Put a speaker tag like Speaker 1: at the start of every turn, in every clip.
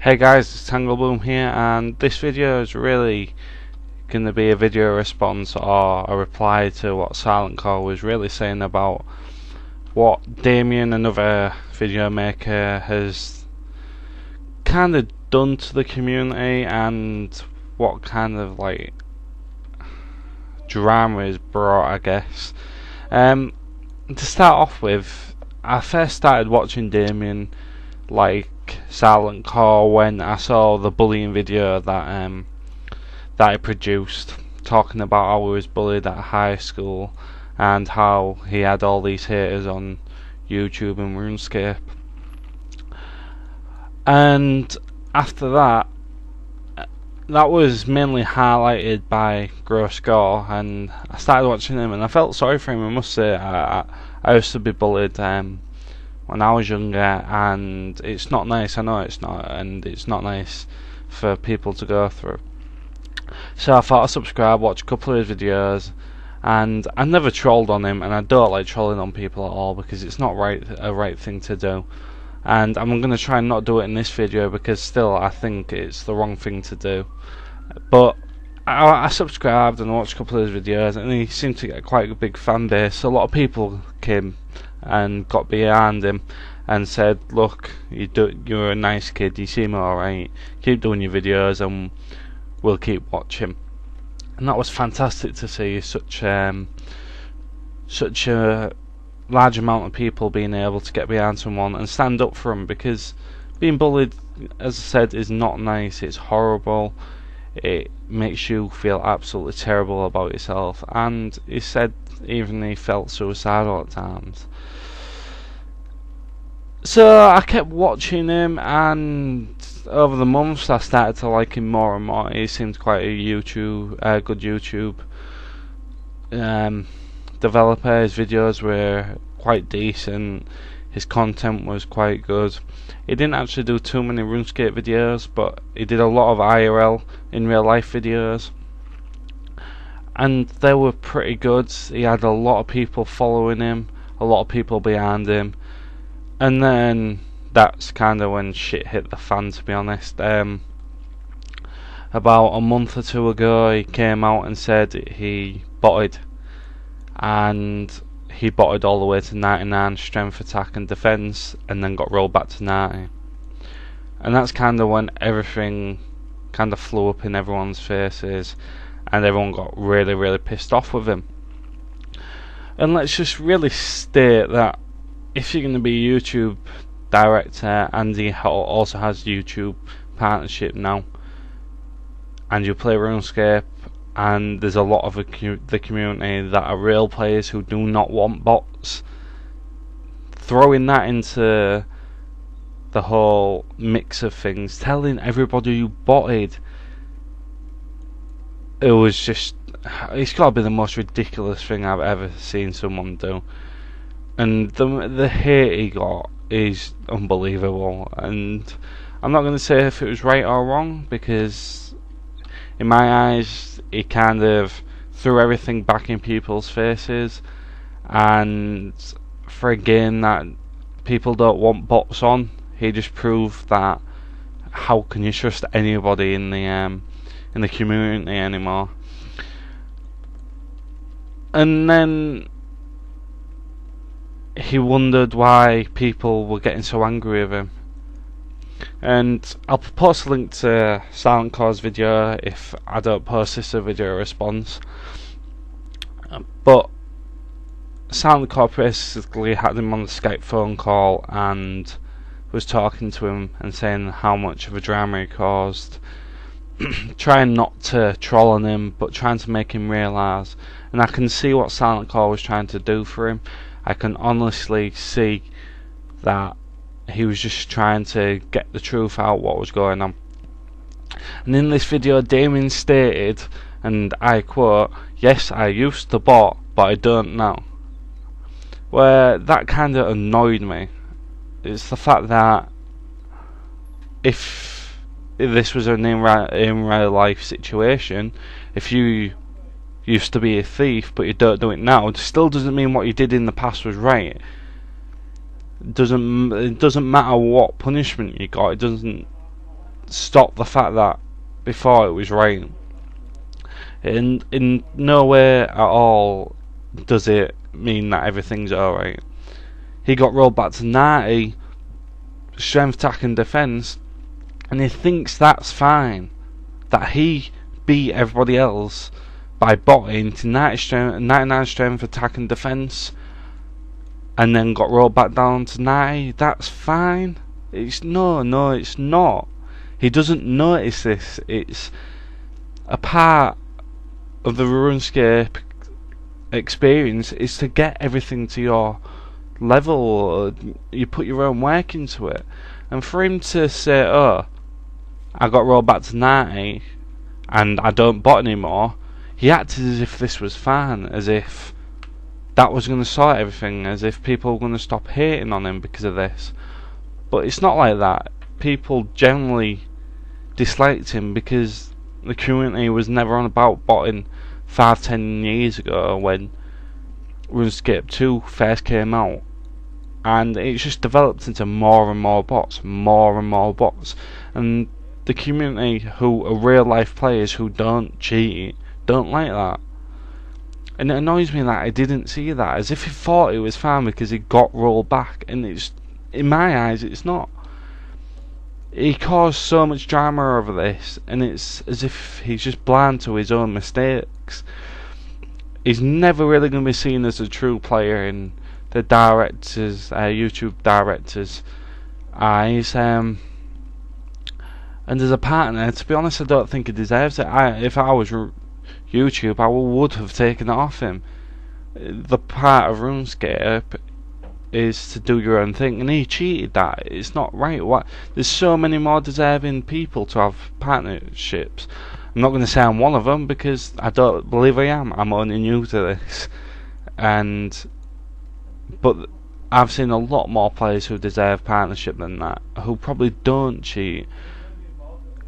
Speaker 1: Hey guys, it's Tangleboom here, and this video is really going to be a video response or a reply to what Silentcore was really saying about what Damien, another video maker, has kind of done to the community and what kind of like drama is brought, I guess. To start off with, I first started watching Damien like Silentcore when I saw the bullying video that he produced, talking about how he was bullied at high school and how he had all these haters on YouTube and Runescape. And after that, that was mainly highlighted by Gross Gore, and I started watching him and I felt sorry for him. I must say, I used to be bullied when I was younger, and it's not nice. I know it's not, and it's not nice for people to go through. So I thought I'd subscribe, watch a couple of his videos, and I never trolled on him, and I don't like trolling on people at all because it's not a right thing to do. And I'm going to try and not do it in this video because still I think it's the wrong thing to do. But I subscribed and watched a couple of his videos, and he seemed to get quite a big fan base. So a lot of people came and got behind him and said, look, you're a nice kid, you seem alright, keep doing your videos and we'll keep watching. And that was fantastic to see such a large amount of people being able to get behind someone and stand up for them, because being bullied, as I said, is not nice. It's horrible. It makes you feel absolutely terrible about yourself, and he said even he felt suicidal at times. So I kept watching him, and over the months I started to like him more and more. He seemed quite a good YouTube developer. His videos were quite decent. His content was quite good. He didn't actually do too many RuneScape videos, but he did a lot of IRL, in real life videos, and they were pretty good. He had a lot of people following him, a lot of people behind him, and then that's kind of when shit hit the fan, to be honest. About a month or two ago he came out and said he botted, and he botted all the way to 99 strength, attack and defense, and then got rolled back to 90. And that's kind of when everything kind of flew up in everyone's faces, and everyone got really pissed off with him. And let's just really state that if you're going to be a YouTube director, and he also has YouTube partnership now, and you play RuneScape, and there's a lot of the community that are real players who do not want bots, throwing that into the whole mix of things, telling everybody you botted, it's got to be the most ridiculous thing I've ever seen someone do. And the hate he got is unbelievable, and I'm not going to say if it was right or wrong, because in my eyes he kind of threw everything back in people's faces, and for a game that people don't want bots on, he just proved that how can you trust anybody in the community anymore. And then he wondered why people were getting so angry with him. And I'll post a link to Silentcore's video if I don't post this a video response. But Silentcore basically had him on the Skype phone call and was talking to him and saying how much of a drama he caused, trying not to troll on him, but trying to make him realise. And I can see what Silentcore was trying to do for him. I can honestly see that he was just trying to get the truth out, what was going on. And in this video, Damien stated, and I quote, "Yes, I used to bot, but I don't now." Where that kind of annoyed me. It's the fact that if this was an in real life situation, if you used to be a thief but you don't do it now, it still doesn't mean what you did in the past was right. It doesn't matter what punishment you got. It doesn't stop the fact that before it was right. In no way at all does it mean that everything's alright. He got rolled back to 90 strength, attack and defense, and he thinks that's fine, that he beat everybody else by botting to 99 strength, attack and defense, and then got rolled back down to 90. That's fine. No, it's not. He doesn't notice this. It's a part of the Runescape experience is to get everything to your level. You put your own work into it, and for him to say, "Oh, I got rolled back to 90 and I don't bot anymore," he acted as if this was fine, as if that was going to sort everything, as if people were going to stop hating on him because of this. But it's not like that. People generally disliked him because the community was never on about botting 5-10 years ago when RuneScape 2 first came out, and it's just developed into more and more bots, and the community who are real life players who don't cheat don't like that. And it annoys me that I didn't see that, as if he thought it was fine because he got rolled back, and it's, in my eyes, it's not. He caused so much drama over this, and it's as if he's just blind to his own mistakes. He's never really going to be seen as a true player in the directors, YouTube directors' eyes. And as a partner, to be honest, I don't think he deserves it. If I was YouTube, I would have taken it off him. The part of RuneScape is to do your own thing, and he cheated that. It's not right. What? There's so many more deserving people to have partnerships. I'm not going to say I'm one of them because I don't believe I am. I'm only new to this, but I've seen a lot more players who deserve partnership than that, who probably don't cheat,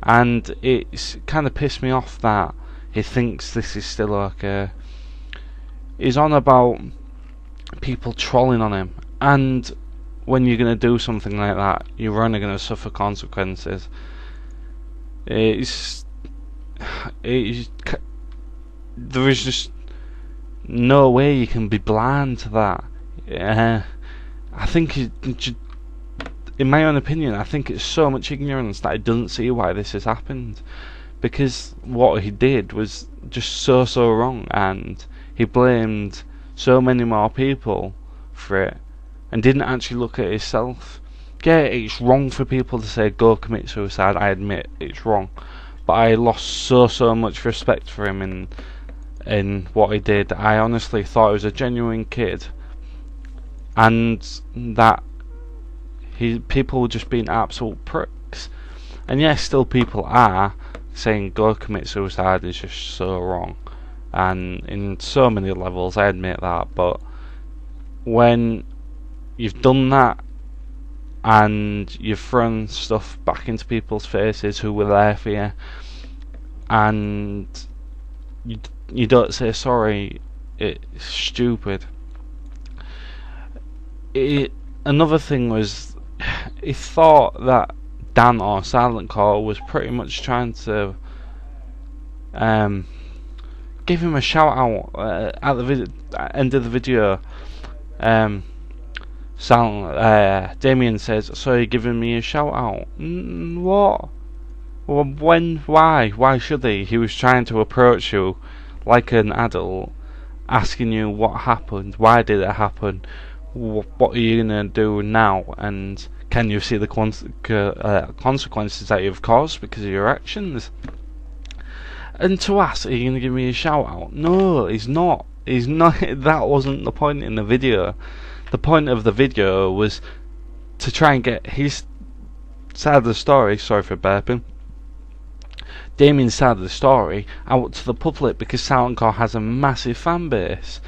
Speaker 1: and it's kind of pissed me off that he thinks this is still okay. He's on about people trolling on him, and when you're going to do something like that, you're only going to suffer consequences. There is just no way you can be blind to that. I think in my own opinion, I think it's so much ignorance that I don't see why this has happened, because what he did was just so wrong, and he blamed so many more people for it and didn't actually look at himself. Yeah, it's wrong for people to say go commit suicide. I admit it's wrong, but I lost so much respect for him in what he did. I honestly thought he was a genuine kid, and that people were just being absolute pricks. And yes, still people are saying go commit suicide is just so wrong, and in so many levels, I admit that. But when you've done that and you've thrown stuff back into people's faces who were there for you, and you don't say sorry, it's stupid. Another thing was, he thought that Dan or Silent Call was pretty much trying to give him a shout out at the end of the video. Damien says, "So you're giving me a shout out?" What? Well, when? Why? Why should he? He was trying to approach you like an adult, asking you what happened, why did it happen, what are you gonna do now, and can you see the consequences that you've caused because of your actions? And to ask, are you gonna give me a shout out? No, he's not. He's not. That wasn't the point in the video. The point of the video was to try and get his side of the story. Sorry for burping. Damien's side of the story out to the public, because Silentcore has a massive fan base,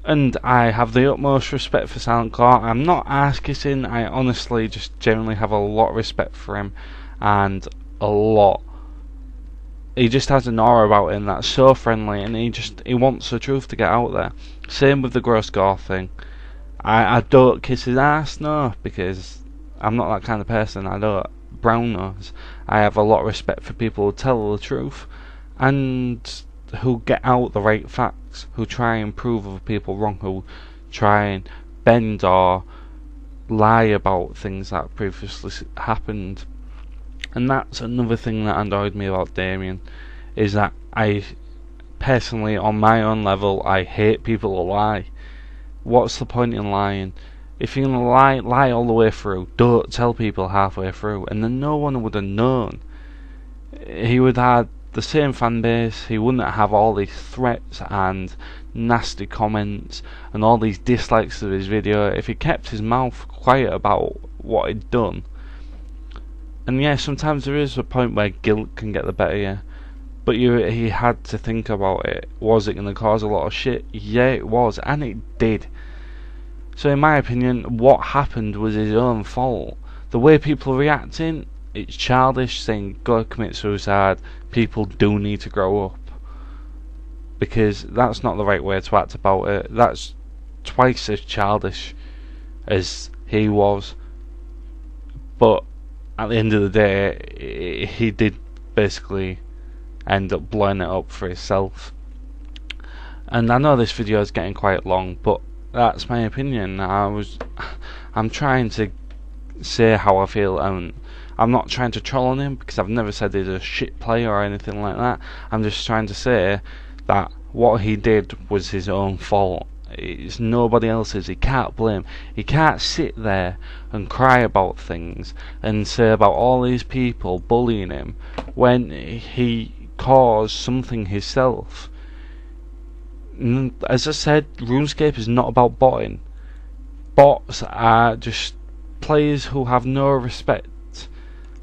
Speaker 1: and I have the utmost respect for Silentcore. I'm not ass kissing. I honestly just genuinely have a lot of respect for him, and a lot. He just has an aura about him that's so friendly, and he wants the truth to get out there. Same with the gross gore thing. I don't kiss his ass, no, because I'm not that kind of person. I don't. brown nose. I have a lot of respect for people who tell the truth and who get out the right facts, who try and prove other people wrong, who try and bend or lie about things that previously happened. And that's another thing that annoyed me about Damien, is that I personally, on my own level, I hate people who lie. What's the point in lying? If you're gonna lie all the way through. Don't tell people halfway through, and then no one would have known. He would have the same fan base. He wouldn't have all these threats and nasty comments and all these dislikes of his video if he kept his mouth quiet about what he'd done. And yeah, sometimes there is a point where guilt can get the better of you, but he had to think about it. Was it going to cause a lot of shit? Yeah, it was, and it did. So in my opinion, what happened was his own fault. The way people are reacting, it's childish, saying go commit suicide. People do need to grow up, because that's not the right way to act about it. That's twice as childish as he was. But at the end of the day, he did basically end up blowing it up for himself. And I know this video is getting quite long, but that's my opinion. I'm trying to say how I feel, and I'm not trying to troll on him, because I've never said he's a shit player or anything like that. I'm just trying to say that what he did was his own fault. It's nobody else's. He can't blame. He can't sit there and cry about things and say about all these people bullying him when he caused something himself. As I said, RuneScape is not about botting. Bots are just players who have no respect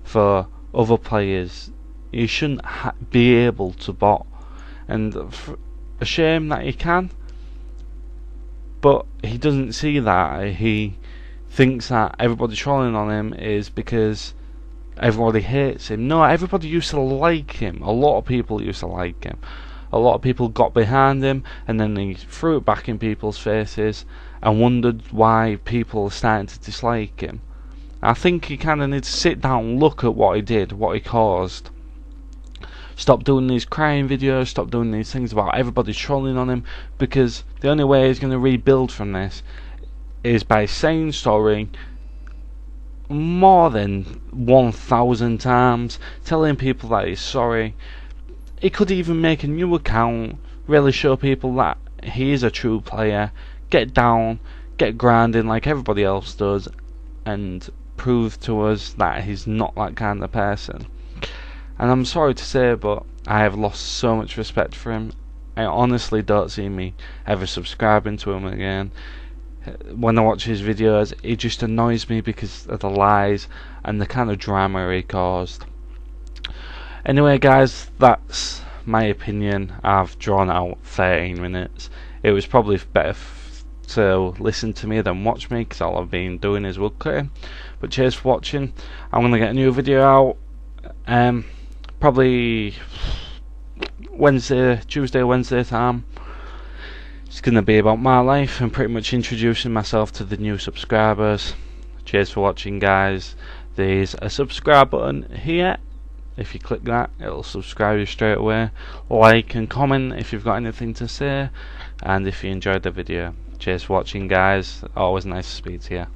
Speaker 1: for other players. You shouldn't be able to bot, and a shame that he can, but he doesn't see that. He thinks that everybody trolling on him is because everybody hates him. No, everybody used to like him. A lot of people used to like him. A lot of people got behind him, and then he threw it back in people's faces and wondered why people are starting to dislike him. I think he kind of needs to sit down and look at what he did, what he caused. Stop doing these crying videos, stop doing these things about everybody trolling on him, because the only way he's going to rebuild from this is by saying sorry more than 1,000 times, telling people that he's sorry. He could even make a new account, really show people that he is a true player, get down, get grinding like everybody else does, and prove to us that he's not that kind of person. And I'm sorry to say, but I have lost so much respect for him. I honestly don't see me ever subscribing to him again. When I watch his videos, it just annoys me because of the lies and the kind of drama he caused. Anyway guys, that's my opinion. I've drawn out 13 minutes. It was probably better to listen to me than watch me, because all I've been doing is woodcutting. But cheers for watching. I'm going to get a new video out probably Tuesday, Wednesday time. It's going to be about my life and pretty much introducing myself to the new subscribers. Cheers for watching guys. There's a subscribe button here. If you click that, it'll subscribe you straight away. Like and comment if you've got anything to say, and if you enjoyed the video. Cheers for watching guys. Always nice to speak to you.